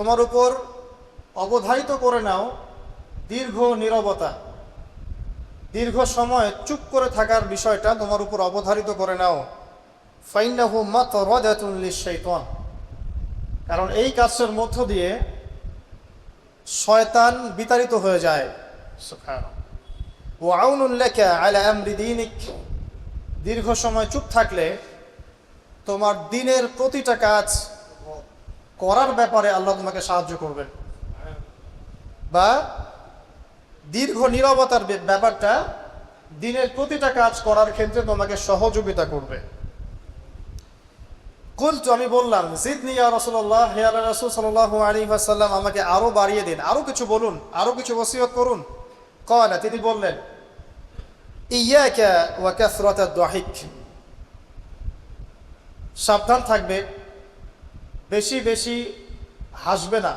তোমার উপর অবধারিত করে নাও দীর্ঘ নীরবতা, দীর্ঘ সময় চুপ করে থাকার বিষয়টা তোমার উপর অবধারিত করে নাও। ফাইন্নাহু মাতরাদাতুন লিশ-শাইতান, কারণ এই কাজের মধ্য দিয়ে শয়তান বিতাড়িত হয়ে যায়। সুবহানাল্লাহ। ওয়া আউনুন লাকা আলা আমরি দীনিক, দীর্ঘ সময় চুপ থাকলে তোমার দিনের প্রতিটা কাজ করার ব্যাপারে আল্লাহ তোমাকে সাহায্য করবেন, বা দীর্ঘ নীরবতার ব্যাপারটা দিনের প্রতিটা কাজ করার ক্ষেত্রে তোমাকে সহযোগিতা করবে। কুলতু, আমি বললাম, জিদনি ইয়া রাসূলুল্লাহ, হে আল্লাহর রাসূল সাল্লাল্লাহু আলাইহি ওয়াসাল্লাম, আমাকে আরো বাড়িয়ে দিন, আরো কিছু বলুন, আরো কিছু ওসিয়ত করুন। ক্বালা, তিনি বললেন, ইয়াকা ওয়া কাসরাতাদ দাহিক, সাবধান থাকবে, বেশি বেশি হাসবে না।